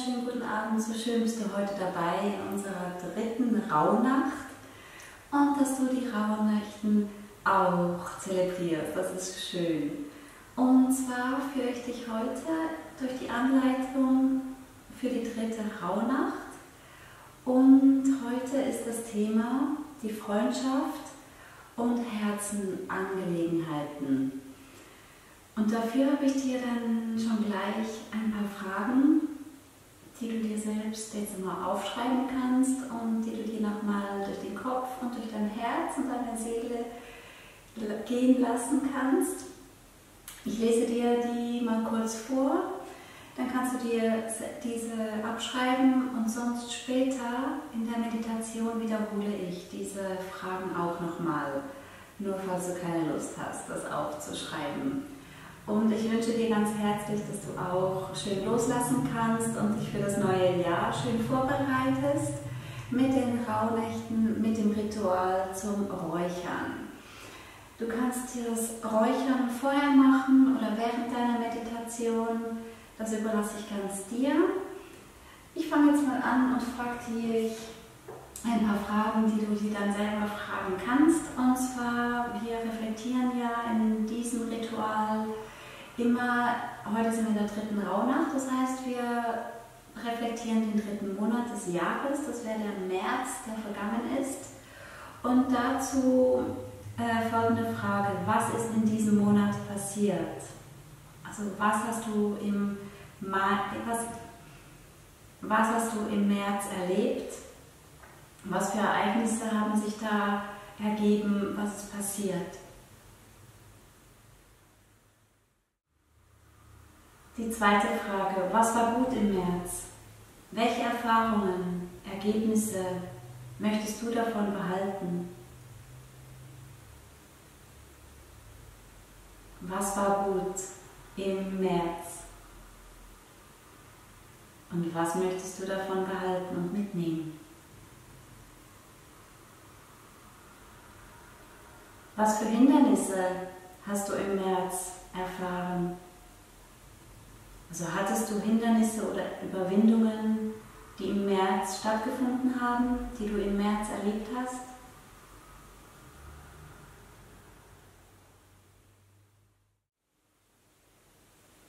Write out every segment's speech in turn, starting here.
wunderschönen guten Abend. So schön bist du heute dabei in unserer dritten Rauhnacht und dass du die Rauhnächten auch zelebrierst. Das ist schön. Und zwar führe ich dich heute durch die Anleitung für die dritte Rauhnacht. Und heute ist das Thema die Freundschaft und Herzenangelegenheiten. Und dafür habe ich dir dann schon gleich ein paar Fragen, die du dir selbst jetzt immer aufschreiben kannst und die du dir nochmal durch den Kopf und durch dein Herz und deine Seele gehen lassen kannst. Ich lese dir die mal kurz vor, dann kannst du dir diese abschreiben und sonst später in der Meditation wiederhole ich diese Fragen auch nochmal, nur falls du keine Lust hast, das aufzuschreiben. Und ich wünsche dir ganz herzlich, dass du auch schön loslassen kannst und dich für das neue Jahr schön vorbereitest mit den Rauhnächten, mit dem Ritual zum Räuchern. Du kannst dir das Räuchern vorher machen oder während deiner Meditation, das überlasse ich ganz dir. Ich fange jetzt mal an und frage dich ein paar Fragen, die du dir dann selber fragen kannst. Und zwar, wir reflektieren ja in diesem Ritual immer, heute sind wir in der dritten Rauhnacht, das heißt, wir reflektieren den dritten Monat des Jahres, das wäre der März, der vergangen ist. Und dazu folgende Frage: Was ist in diesem Monat passiert? Also was hast du im März erlebt? Was für Ereignisse haben sich da ergeben? Was ist passiert? Die zweite Frage: Was war gut im März? Welche Erfahrungen, Ergebnisse möchtest du davon behalten? Was war gut im März? Und was möchtest du davon behalten und mitnehmen? Was für Hindernisse hast du im März erfahren? Also hattest du Hindernisse oder Überwindungen, die im März stattgefunden haben, die du im März erlebt hast?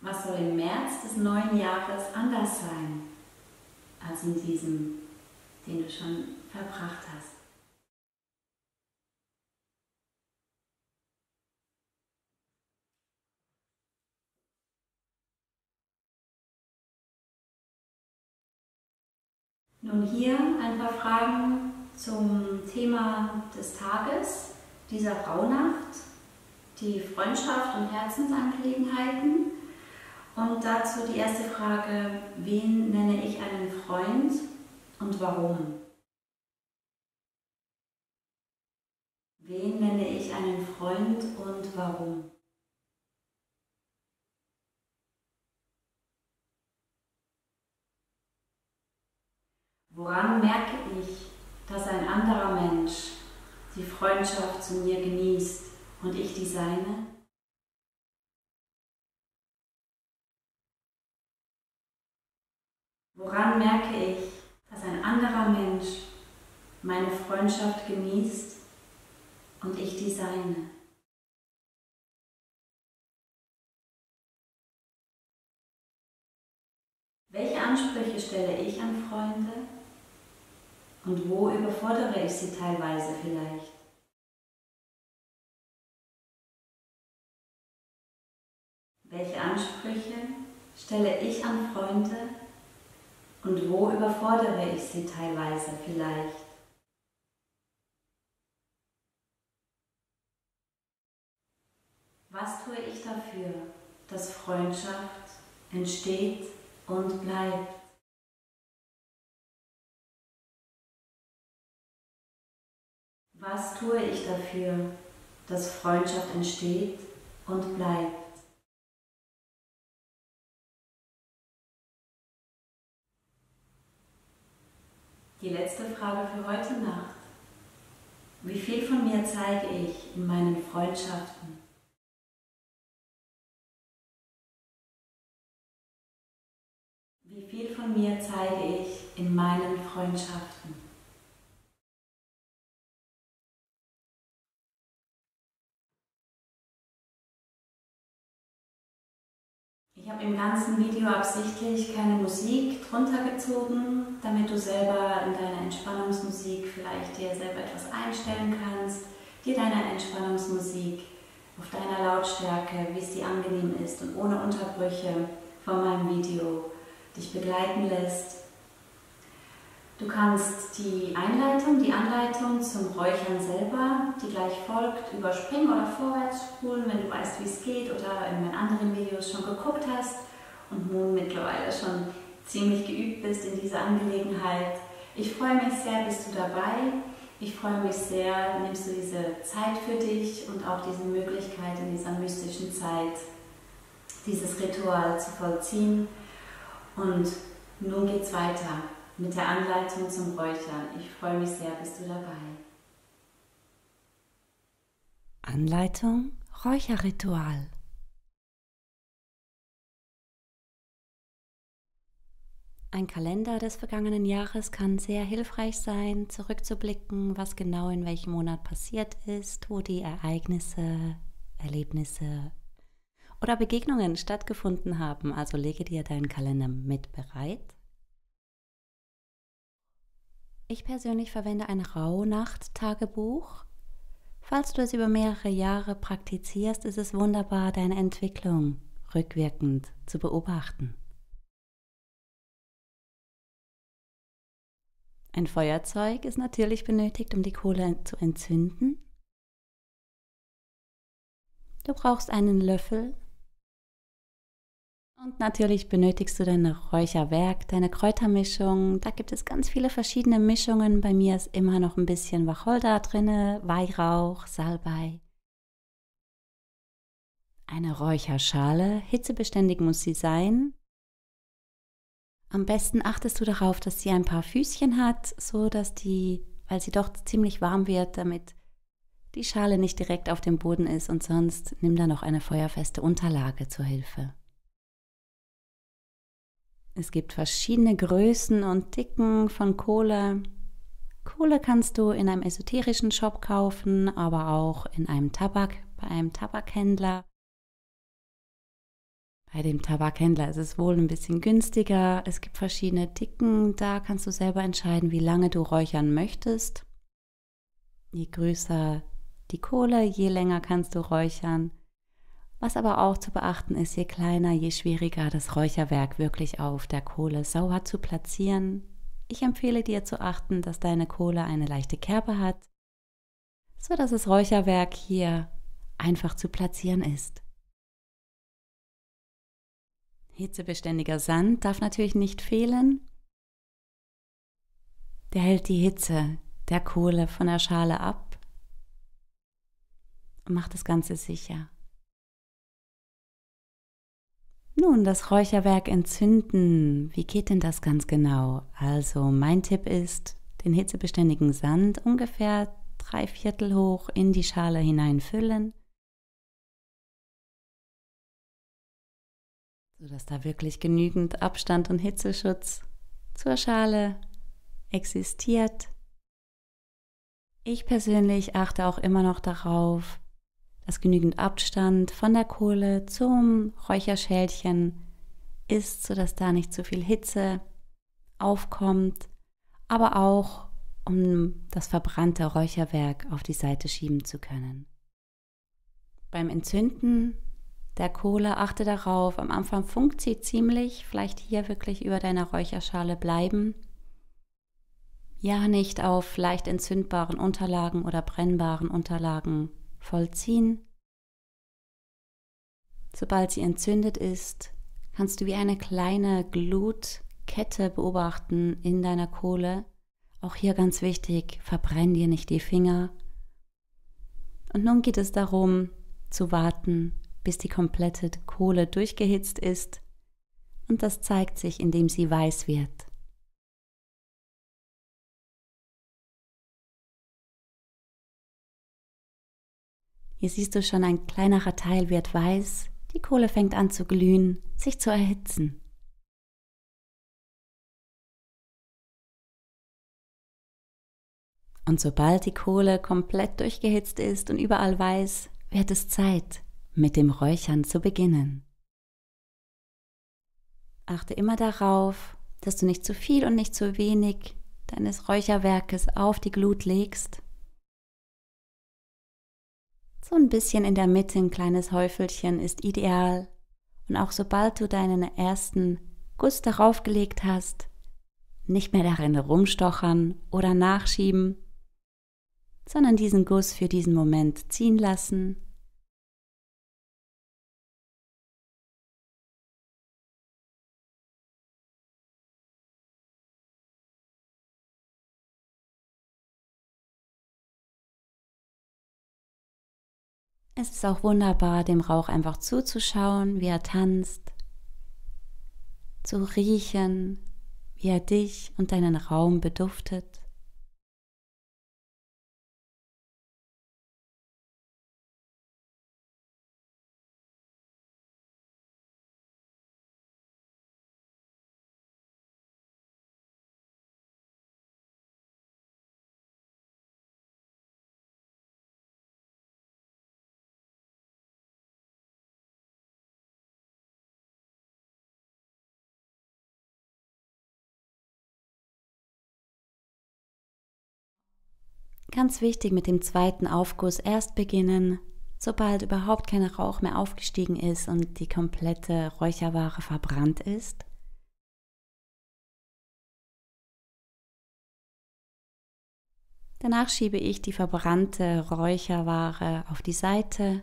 Was soll im März des neuen Jahres anders sein als in diesem, den du schon verbracht hast? Nun hier ein paar Fragen zum Thema des Tages, dieser Rauhnacht, die Freundschaft und Herzensangelegenheiten. Und dazu die erste Frage: Wen nenne ich einen Freund und warum? Wen nenne ich einen Freund und warum? Woran merke ich, dass ein anderer Mensch die Freundschaft zu mir genießt und ich die seine? Woran merke ich, dass ein anderer Mensch meine Freundschaft genießt und ich die seine? Welche Ansprüche stelle ich an Freunde und wo überfordere ich sie teilweise vielleicht? Welche Ansprüche stelle ich an Freunde und wo überfordere ich sie teilweise vielleicht? Was tue ich dafür, dass Freundschaft entsteht und bleibt? Was tue ich dafür, dass Freundschaft entsteht und bleibt? Die letzte Frage für heute Nacht: Wie viel von mir zeige ich in meinen Freundschaften? Wie viel von mir zeige ich in meinen Freundschaften? Ich habe im ganzen Video absichtlich keine Musik drunter gezogen, damit du selber in deiner Entspannungsmusik vielleicht dir selber etwas einstellen kannst, dir deine Entspannungsmusik auf deiner Lautstärke, wie es dir angenehm ist und ohne Unterbrüche von meinem Video dich begleiten lässt. Du kannst die Anleitung zum Räuchern selber, die gleich folgt, überspringen oder vorwärts spulen, wenn du weißt, wie es geht oder in meinen anderen Videos schon geguckt hast und nun mittlerweile schon ziemlich geübt bist in dieser Angelegenheit. Ich freue mich sehr, bist du dabei. Ich freue mich sehr, nimmst du diese Zeit für dich und auch diese Möglichkeit in dieser mystischen Zeit, dieses Ritual zu vollziehen. Und nun geht's weiter mit der Anleitung zum Räuchern. Ich freue mich sehr, bist du dabei. Anleitung Räucherritual. Ein Kalender des vergangenen Jahres kann sehr hilfreich sein, zurückzublicken, was genau in welchem Monat passiert ist, wo die Ereignisse, Erlebnisse oder Begegnungen stattgefunden haben. Also lege dir deinen Kalender mit bereit. Ich persönlich verwende ein Rauhnacht-Tagebuch. Falls du es über mehrere Jahre praktizierst, ist es wunderbar, deine Entwicklung rückwirkend zu beobachten. Ein Feuerzeug ist natürlich benötigt, um die Kohle zu entzünden. Du brauchst einen Löffel. Und natürlich benötigst du dein Räucherwerk, deine Kräutermischung. Da gibt es ganz viele verschiedene Mischungen. Bei mir ist immer noch ein bisschen Wacholder drin, Weihrauch, Salbei. Eine Räucherschale, hitzebeständig muss sie sein. Am besten achtest du darauf, dass sie ein paar Füßchen hat, so dass weil sie doch ziemlich warm wird, damit die Schale nicht direkt auf dem Boden ist, und sonst nimm da noch eine feuerfeste Unterlage zur Hilfe. Es gibt verschiedene Größen und Dicken von Kohle. Kohle kannst du in einem esoterischen Shop kaufen, aber auch bei einem Tabakhändler. Bei dem Tabakhändler ist es wohl ein bisschen günstiger. Es gibt verschiedene Dicken, da kannst du selber entscheiden, wie lange du räuchern möchtest. Je größer die Kohle, je länger kannst du räuchern. Was aber auch zu beachten ist, je kleiner, je schwieriger das Räucherwerk wirklich auf der Kohle sauber zu platzieren. Ich empfehle dir zu achten, dass deine Kohle eine leichte Kerbe hat, so dass das Räucherwerk hier einfach zu platzieren ist. Hitzebeständiger Sand darf natürlich nicht fehlen. Der hält die Hitze der Kohle von der Schale ab und macht das Ganze sicher. Nun, das Räucherwerk entzünden. Wie geht denn das ganz genau? Also mein Tipp ist, den hitzebeständigen Sand ungefähr 3/4 hoch in die Schale hineinfüllen, sodass da wirklich genügend Abstand und Hitzeschutz zur Schale existiert. Ich persönlich achte auch immer noch darauf, dass genügend Abstand von der Kohle zum Räucherschälchen ist, sodass da nicht zu viel Hitze aufkommt, aber auch um das verbrannte Räucherwerk auf die Seite schieben zu können. Beim Entzünden der Kohle achte darauf, am Anfang funkt sie ziemlich, vielleicht hier wirklich über deiner Räucherschale bleiben. Ja, nicht auf leicht entzündbaren Unterlagen oder brennbaren Unterlagen vollziehen. Sobald sie entzündet ist, kannst du wie eine kleine Glutkette beobachten in deiner Kohle. Auch hier ganz wichtig, verbrenn dir nicht die Finger. Und nun geht es darum, zu warten, bis die komplette Kohle durchgehitzt ist. Und das zeigt sich, indem sie weiß wird. Hier siehst du schon, ein kleinerer Teil wird weiß, die Kohle fängt an zu glühen, sich zu erhitzen. Und sobald die Kohle komplett durchgehitzt ist und überall weiß, wird es Zeit, mit dem Räuchern zu beginnen. Achte immer darauf, dass du nicht zu viel und nicht zu wenig deines Räucherwerkes auf die Glut legst. So ein bisschen in der Mitte, ein kleines Häufelchen ist ideal. Und auch sobald du deinen ersten Guss darauf gelegt hast, nicht mehr darin rumstochern oder nachschieben, sondern diesen Guss für diesen Moment ziehen lassen. Es ist auch wunderbar, dem Rauch einfach zuzuschauen, wie er tanzt, zu riechen, wie er dich und deinen Raum beduftet. Ganz wichtig, mit dem zweiten Aufguss erst beginnen, sobald überhaupt kein Rauch mehr aufgestiegen ist und die komplette Räucherware verbrannt ist. Danach schiebe ich die verbrannte Räucherware auf die Seite,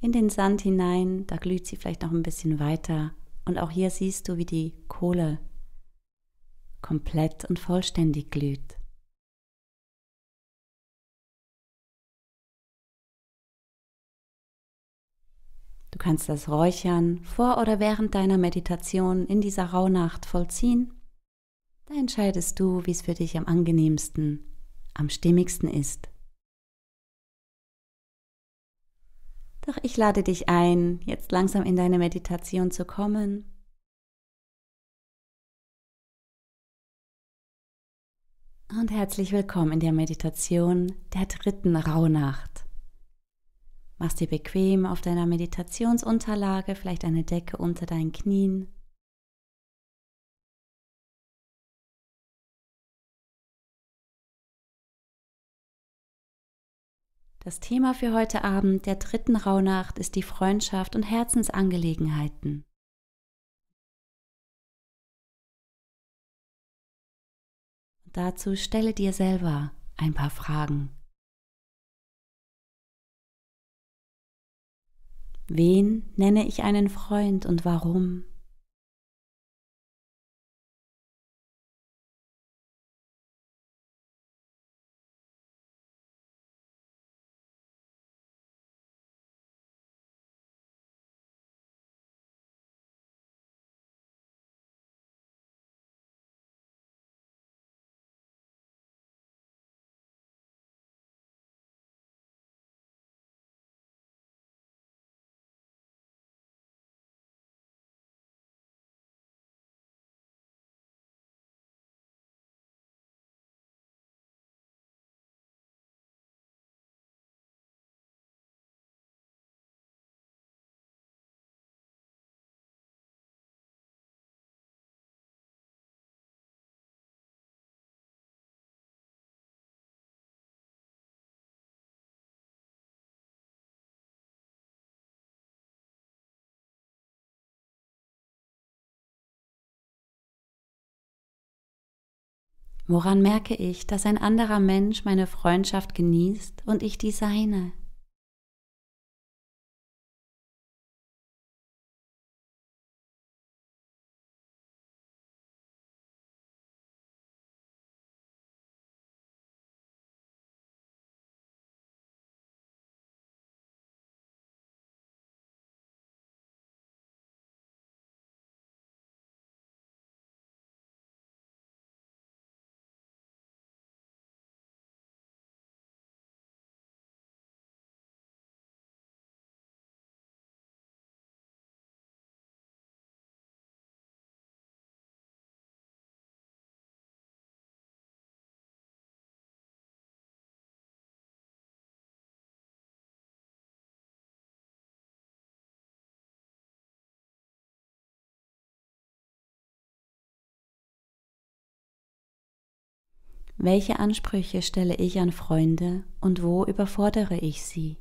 in den Sand hinein, da glüht sie vielleicht noch ein bisschen weiter. Und auch hier siehst du, wie die Kohle komplett und vollständig glüht. Du kannst das Räuchern vor oder während deiner Meditation in dieser Rauhnacht vollziehen. Da entscheidest du, wie es für dich am angenehmsten, am stimmigsten ist. Doch ich lade dich ein, jetzt langsam in deine Meditation zu kommen. Und herzlich willkommen in der Meditation der dritten Rauhnacht. Machst dir bequem auf deiner Meditationsunterlage, vielleicht eine Decke unter deinen Knien. Das Thema für heute Abend der dritten Rauhnacht ist die Freundschaft und Herzensangelegenheiten. Und dazu stelle dir selber ein paar Fragen. Wen nenne ich einen Freund und warum? Woran merke ich, dass ein anderer Mensch meine Freundschaft genießt und ich die seine? Welche Ansprüche stelle ich an Freunde und wo überfordere ich sie?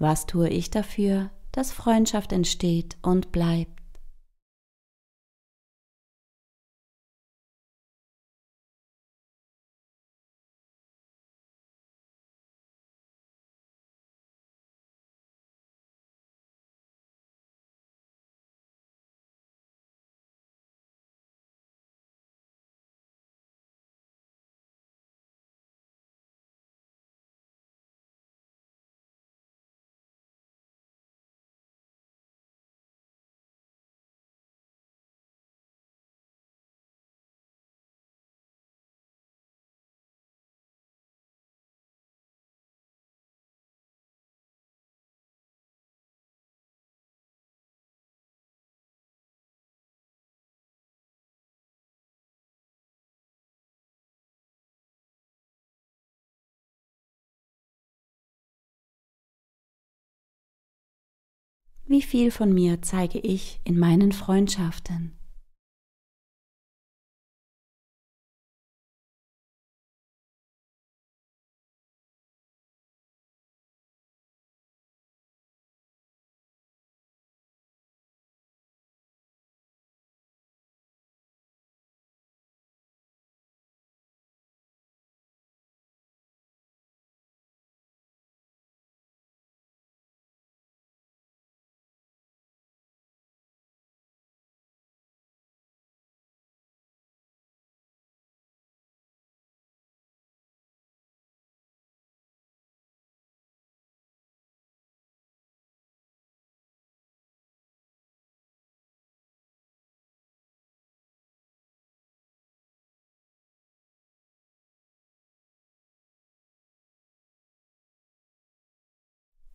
Was tue ich dafür, dass Freundschaft entsteht und bleibt? Wie viel von mir zeige ich in meinen Freundschaften?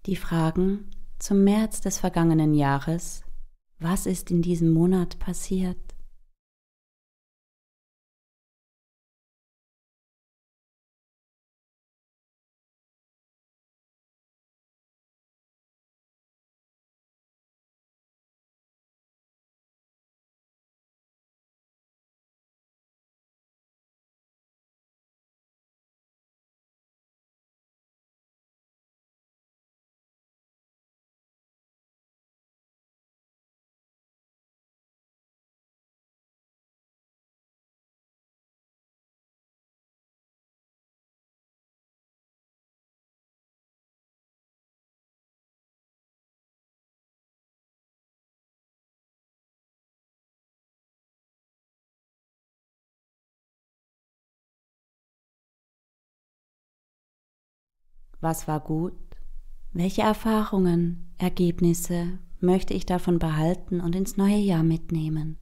Die Fragen zum März des vergangenen Jahres: Was ist in diesem Monat passiert? Was war gut? Welche Erfahrungen, Ergebnisse möchte ich davon behalten und ins neue Jahr mitnehmen?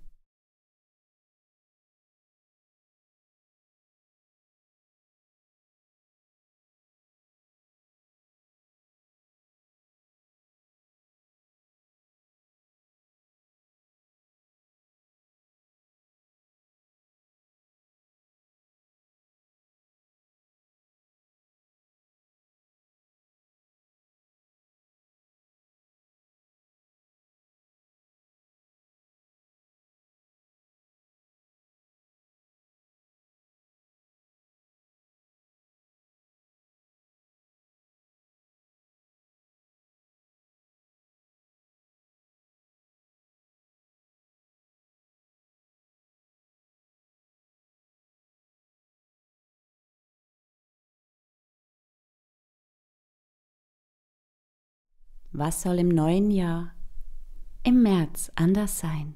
Was soll im neuen Jahr, im März, anders sein?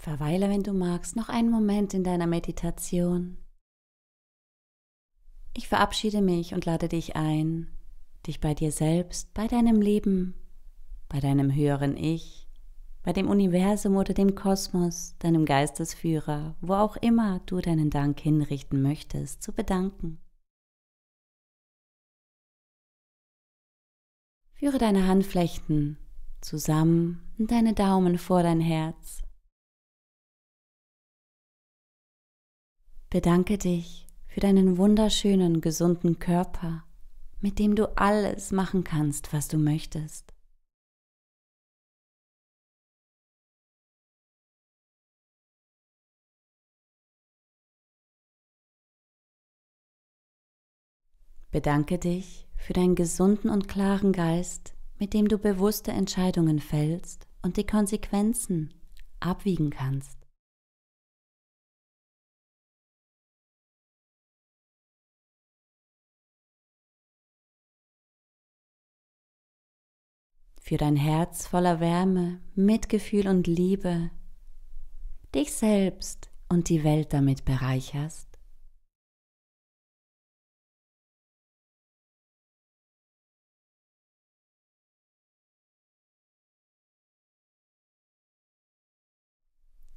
Verweile, wenn du magst, noch einen Moment in deiner Meditation. Ich verabschiede mich und lade dich ein, dich bei dir selbst, bei deinem Leben, bei deinem höheren Ich, bei dem Universum oder dem Kosmos, deinem Geistesführer, wo auch immer du deinen Dank hinrichten möchtest, zu bedanken. Führe deine Handflächen zusammen und deine Daumen vor dein Herz. Bedanke dich für deinen wunderschönen, gesunden Körper, mit dem du alles machen kannst, was du möchtest. Bedanke dich für deinen gesunden und klaren Geist, mit dem du bewusste Entscheidungen fällst und die Konsequenzen abwiegen kannst. Für dein Herz voller Wärme, Mitgefühl und Liebe, dich selbst und die Welt damit bereicherst.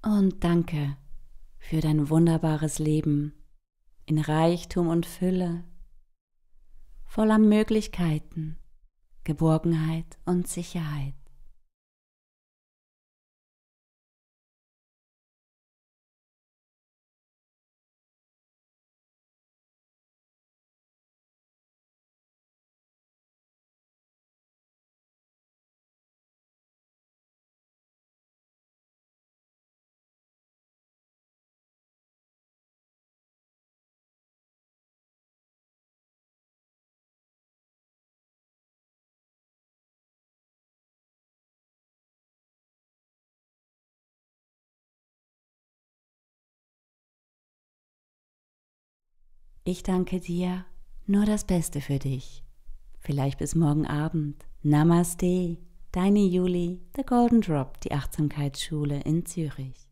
Und danke für dein wunderbares Leben in Reichtum und Fülle, voller Möglichkeiten, Geborgenheit und Sicherheit. Ich danke dir, nur das Beste für dich. Vielleicht bis morgen Abend. Namaste, deine Julie, The Golden Drop, die Achtsamkeitsschule in Zürich.